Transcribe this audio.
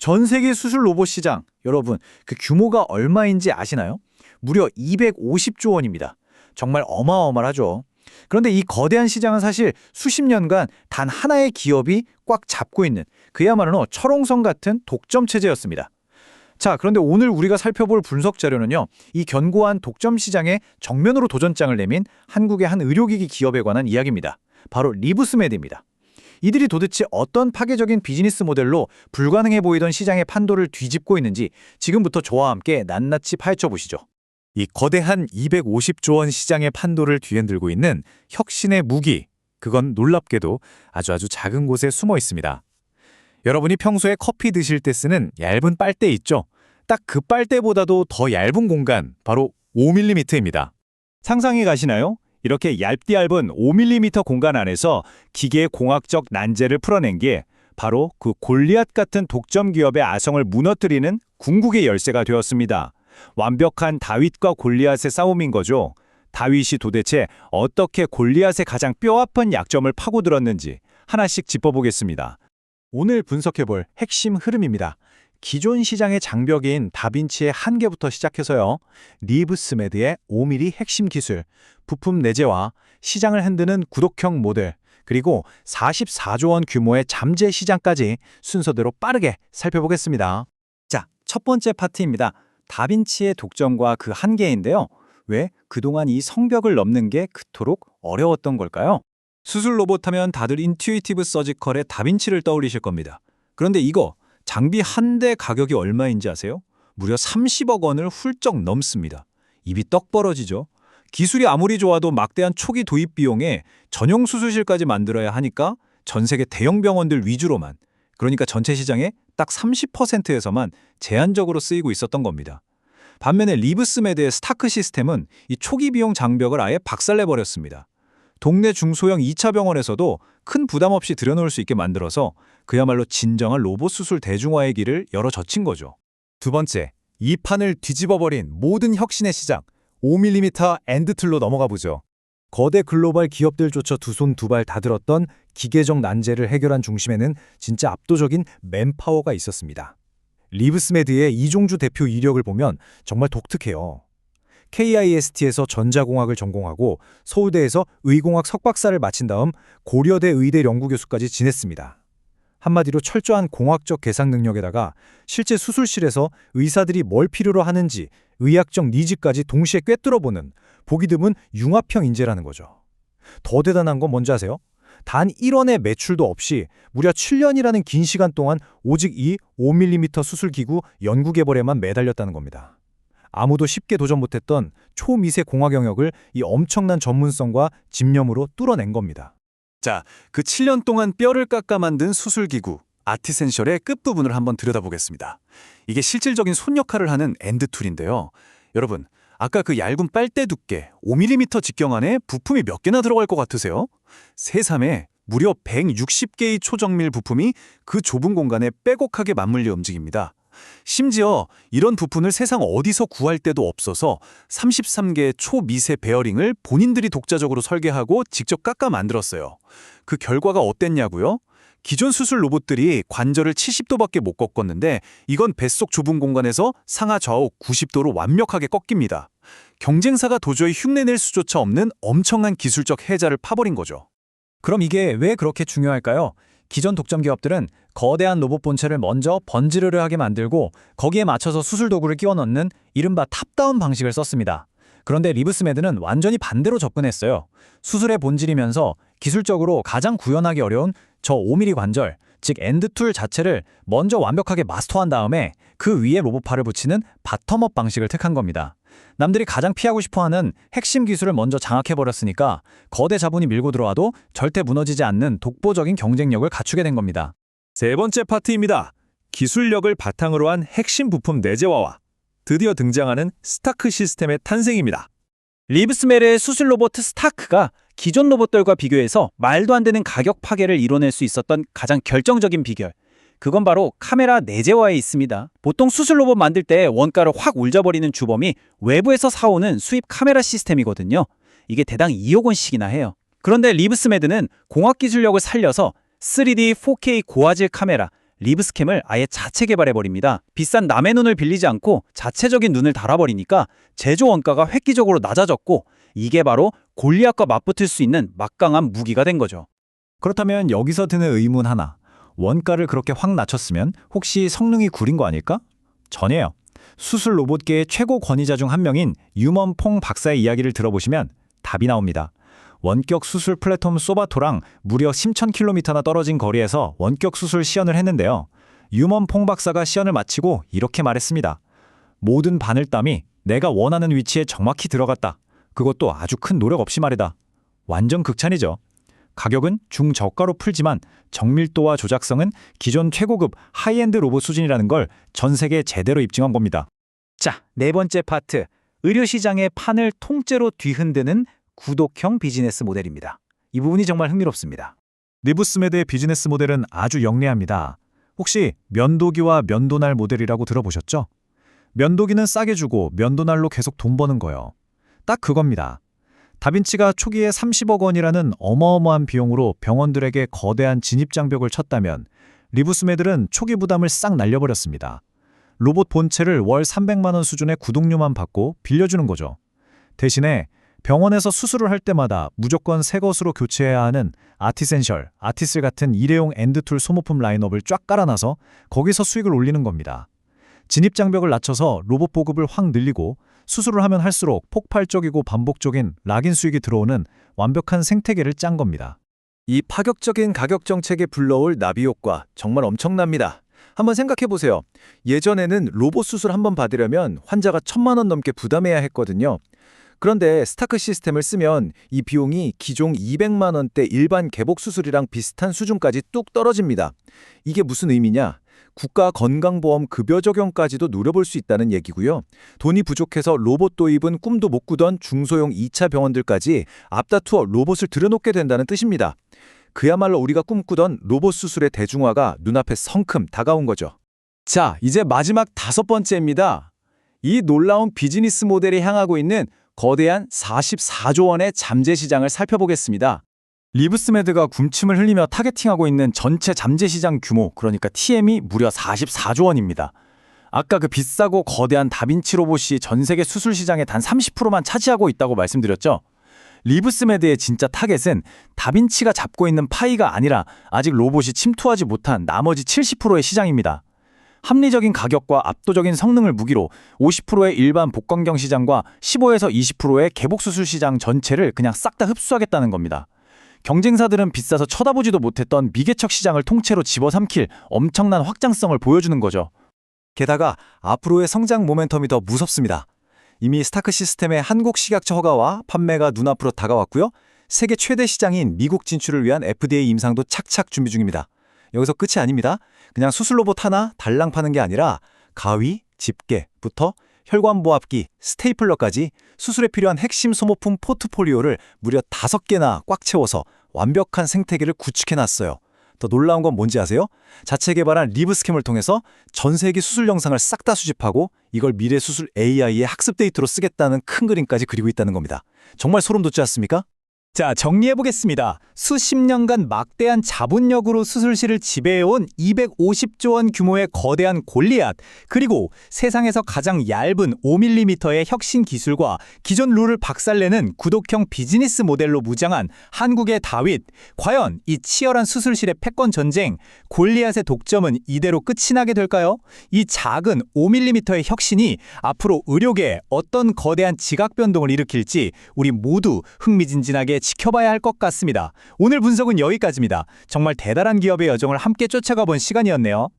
전 세계 수술 로봇 시장, 여러분, 그 규모가 얼마인지 아시나요? 무려 250조 원입니다. 정말 어마어마하죠. 그런데 이 거대한 시장은 사실 수십 년간 단 하나의 기업이 꽉 잡고 있는 그야말로 철옹성 같은 독점 체제였습니다. 자, 그런데 오늘 우리가 살펴볼 분석 자료는요, 이 견고한 독점 시장에 정면으로 도전장을 내민 한국의 한 의료기기 기업에 관한 이야기입니다. 바로 리브스메드입니다. 이들이 도대체 어떤 파괴적인 비즈니스 모델로 불가능해 보이던 시장의 판도를 뒤집고 있는지 지금부터 저와 함께 낱낱이 파헤쳐 보시죠. 이 거대한 250조 원 시장의 판도를 뒤흔들고 있는 혁신의 무기, 그건 놀랍게도 아주 작은 곳에 숨어 있습니다. 여러분이 평소에 커피 드실 때 쓰는 얇은 빨대 있죠? 딱 그 빨대보다도 더 얇은 공간, 바로 5mm입니다. 상상해 가시나요? 이렇게 얇디 얇은 5mm 공간 안에서 기계의 공학적 난제를 풀어낸 게 바로 그 골리앗 같은 독점 기업의 아성을 무너뜨리는 궁극의 열쇠가 되었습니다. 완벽한 다윗과 골리앗의 싸움인 거죠. 다윗이 도대체 어떻게 골리앗의 가장 뼈아픈 약점을 파고들었는지 하나씩 짚어보겠습니다. 오늘 분석해볼 핵심 흐름입니다. 기존 시장의 장벽인 다빈치의 한계부터 시작해서요. 리브스메드의 5mm 핵심 기술, 부품 내재와 시장을 흔드는 구독형 모델, 그리고 44조 원 규모의 잠재 시장까지 순서대로 빠르게 살펴보겠습니다. 자, 첫 번째 파트입니다. 다빈치의 독점과 그 한계인데요. 왜 그동안 이 성벽을 넘는 게 그토록 어려웠던 걸까요? 수술 로봇 하면 다들 인튜이티브 서지컬의 다빈치를 떠올리실 겁니다. 그런데 이거 장비 한 대 가격이 얼마인지 아세요? 무려 30억 원을 훌쩍 넘습니다. 입이 떡 벌어지죠. 기술이 아무리 좋아도 막대한 초기 도입 비용에 전용 수술실까지 만들어야 하니까 전 세계 대형 병원들 위주로만, 그러니까 전체 시장의 딱 30%에서만 제한적으로 쓰이고 있었던 겁니다. 반면에 리브스메드의 스타크 시스템은 이 초기 비용 장벽을 아예 박살내버렸습니다. 동네 중소형 2차 병원에서도 큰 부담 없이 들여놓을 수 있게 만들어서 그야말로 진정한 로봇 수술 대중화의 길을 열어젖힌 거죠. 두 번째, 이 판을 뒤집어버린 모든 혁신의 시장, 5mm 엔드툴로 넘어가 보죠. 거대 글로벌 기업들조차 두 손 두 발 다 들었던 기계적 난제를 해결한 중심에는 진짜 압도적인 맨파워가 있었습니다. 리브스메드의 이종주 대표 이력을 보면 정말 독특해요. KIST에서 전자공학을 전공하고 서울대에서 의공학 석박사를 마친 다음 고려대 의대 연구교수까지 지냈습니다. 한마디로 철저한 공학적 계산 능력에다가 실제 수술실에서 의사들이 뭘 필요로 하는지 의학적 니즈까지 동시에 꿰뚫어보는 보기 드문 융합형 인재라는 거죠. 더 대단한 건 뭔지 아세요? 단 1원의 매출도 없이 무려 7년이라는 긴 시간 동안 오직 이 5mm 수술기구 연구 개발에만 매달렸다는 겁니다. 아무도 쉽게 도전 못했던 초미세 공학 영역을 이 엄청난 전문성과 집념으로 뚫어낸 겁니다. 자, 그 7년 동안 뼈를 깎아 만든 수술기구, 아티센셜의 끝부분을 한번 들여다보겠습니다. 이게 실질적인 손 역할을 하는 엔드툴인데요. 여러분, 아까 그 얇은 빨대 두께 5mm 직경 안에 부품이 몇 개나 들어갈 것 같으세요? 새삼에 무려 160개의 초정밀 부품이 그 좁은 공간에 빼곡하게 맞물려 움직입니다. 심지어 이런 부품을 세상 어디서 구할 데도 없어서 33개의 초미세 베어링을 본인들이 독자적으로 설계하고 직접 깎아 만들었어요. 그 결과가 어땠냐고요? 기존 수술 로봇들이 관절을 70도밖에 못 꺾었는데 이건 뱃속 좁은 공간에서 상하 좌우 90도로 완벽하게 꺾입니다. 경쟁사가 도저히 흉내낼 수조차 없는 엄청난 기술적 해자를 파버린 거죠. 그럼 이게 왜 그렇게 중요할까요? 기존 독점 기업들은 거대한 로봇 본체를 먼저 번지르르하게 만들고 거기에 맞춰서 수술 도구를 끼워 넣는 이른바 탑다운 방식을 썼습니다. 그런데 리브스메드는 완전히 반대로 접근했어요. 수술의 본질이면서 기술적으로 가장 구현하기 어려운 저 5mm 관절, 즉 엔드툴 자체를 먼저 완벽하게 마스터한 다음에 그 위에 로봇팔을 붙이는 바텀업 방식을 택한 겁니다. 남들이 가장 피하고 싶어하는 핵심 기술을 먼저 장악해버렸으니까 거대 자본이 밀고 들어와도 절대 무너지지 않는 독보적인 경쟁력을 갖추게 된 겁니다. 세 번째 파트입니다. 기술력을 바탕으로 한 핵심 부품 내재화와 드디어 등장하는 스타크 시스템의 탄생입니다. 리브스메르의 수술 로봇 스타크가 기존 로봇들과 비교해서 말도 안 되는 가격 파괴를 이뤄낼 수 있었던 가장 결정적인 비결. 그건 바로 카메라 내재화에 있습니다. 보통 수술 로봇 만들 때 원가를 확 올려버리는 주범이 외부에서 사오는 수입 카메라 시스템이거든요. 이게 대당 2억 원씩이나 해요. 그런데 리브스메드는 공학기술력을 살려서 3D, 4K 고화질 카메라, 리브스캠을 아예 자체 개발해버립니다. 비싼 남의 눈을 빌리지 않고 자체적인 눈을 달아버리니까 제조 원가가 획기적으로 낮아졌고 이게 바로 골리앗과 맞붙을 수 있는 막강한 무기가 된 거죠. 그렇다면 여기서 드는 의문 하나. 원가를 그렇게 확 낮췄으면 혹시 성능이 구린 거 아닐까? 전이에요. 수술 로봇계의 최고 권위자 중 한 명인 유먼 퐁 박사의 이야기를 들어보시면 답이 나옵니다. 원격 수술 플랫폼 소바토랑 무려 10,000km나 떨어진 거리에서 원격 수술 시연을 했는데요. 유먼 퐁 박사가 시연을 마치고 이렇게 말했습니다. 모든 바늘땀이 내가 원하는 위치에 정확히 들어갔다. 그것도 아주 큰 노력 없이 말이다. 완전 극찬이죠. 가격은 중저가로 풀지만 정밀도와 조작성은 기존 최고급 하이엔드 로봇 수준이라는 걸 전 세계에 제대로 입증한 겁니다. 자, 네 번째 파트. 의료시장의 판을 통째로 뒤흔드는 구독형 비즈니스 모델입니다. 이 부분이 정말 흥미롭습니다. 리브스메드의 비즈니스 모델은 아주 영리합니다. 혹시 면도기와 면도날 모델이라고 들어보셨죠? 면도기는 싸게 주고 면도날로 계속 돈 버는 거요. 딱 그겁니다. 다빈치가 초기에 30억 원이라는 어마어마한 비용으로 병원들에게 거대한 진입장벽을 쳤다면 리브스메들은 초기 부담을 싹 날려버렸습니다. 로봇 본체를 월 300만 원 수준의 구독료만 받고 빌려주는 거죠. 대신에 병원에서 수술을 할 때마다 무조건 새 것으로 교체해야 하는 아티센셜, 아티슬 같은 일회용 엔드툴 소모품 라인업을 쫙 깔아놔서 거기서 수익을 올리는 겁니다. 진입장벽을 낮춰서 로봇 보급을 확 늘리고 수술을 하면 할수록 폭발적이고 반복적인 락인 수익이 들어오는 완벽한 생태계를 짠 겁니다. 이 파격적인 가격 정책에 불러올 나비 효과 정말 엄청납니다. 한번 생각해 보세요. 예전에는 로봇 수술 한번 받으려면 환자가 1,000만 원 넘게 부담해야 했거든요. 그런데 스타크 시스템을 쓰면 이 비용이 기존 200만 원대 일반 개복 수술이랑 비슷한 수준까지 뚝 떨어집니다. 이게 무슨 의미냐? 국가 건강보험 급여 적용까지도 누려볼 수 있다는 얘기고요. 돈이 부족해서 로봇 도입은 꿈도 못 꾸던 중소형 2차 병원들까지 앞다투어 로봇을 들여놓게 된다는 뜻입니다. 그야말로 우리가 꿈꾸던 로봇 수술의 대중화가 눈앞에 성큼 다가온 거죠. 자, 이제 마지막 5번째입니다. 이 놀라운 비즈니스 모델이 향하고 있는 거대한 44조 원의 잠재 시장을 살펴보겠습니다. 리브스메드가 군침을 흘리며 타겟팅하고 있는 전체 잠재 시장 규모, 그러니까 TM이 무려 44조 원입니다. 아까 그 비싸고 거대한 다빈치 로봇이 전 세계 수술 시장의 단 30%만 차지하고 있다고 말씀드렸죠. 리브스메드의 진짜 타겟은 다빈치가 잡고 있는 파이가 아니라 아직 로봇이 침투하지 못한 나머지 70%의 시장입니다. 합리적인 가격과 압도적인 성능을 무기로 50%의 일반 복강경 시장과 15에서 20%의 개복수술 시장 전체를 그냥 싹 다 흡수하겠다는 겁니다. 경쟁사들은 비싸서 쳐다보지도 못했던 미개척 시장을 통째로 집어삼킬 엄청난 확장성을 보여주는 거죠. 게다가 앞으로의 성장 모멘텀이 더 무섭습니다. 이미 스타크 시스템의 한국 식약처 허가와 판매가 눈앞으로 다가왔고요. 세계 최대 시장인 미국 진출을 위한 FDA 임상도 착착 준비 중입니다. 여기서 끝이 아닙니다. 그냥 수술 로봇 하나 달랑 파는 게 아니라 가위, 집게부터 혈관보압기, 스테이플러까지 수술에 필요한 핵심 소모품 포트폴리오를 무려 5개나 꽉 채워서 완벽한 생태계를 구축해놨어요. 더 놀라운 건 뭔지 아세요? 자체 개발한 리브스캠을 통해서 전 세계 수술 영상을 싹 다 수집하고 이걸 미래 수술 AI의 학습 데이터로 쓰겠다는 큰 그림까지 그리고 있다는 겁니다. 정말 소름 돋지 않습니까? 자, 정리해보겠습니다. 수십 년간 막대한 자본력으로 수술실을 지배해온 250조 원 규모의 거대한 골리앗, 그리고 세상에서 가장 얇은 5mm의 혁신 기술과 기존 룰을 박살내는 구독형 비즈니스 모델로 무장한 한국의 다윗. 과연 이 치열한 수술실의 패권 전쟁, 골리앗의 독점은 이대로 끝이 나게 될까요? 이 작은 5mm의 혁신이 앞으로 의료계에 어떤 거대한 지각 변동을 일으킬지 우리 모두 흥미진진하게 지켜봐야 할 것 같습니다. 오늘 분석은 여기까지입니다. 정말 대단한 기업의 여정을 함께 쫓아가 본 시간이었네요.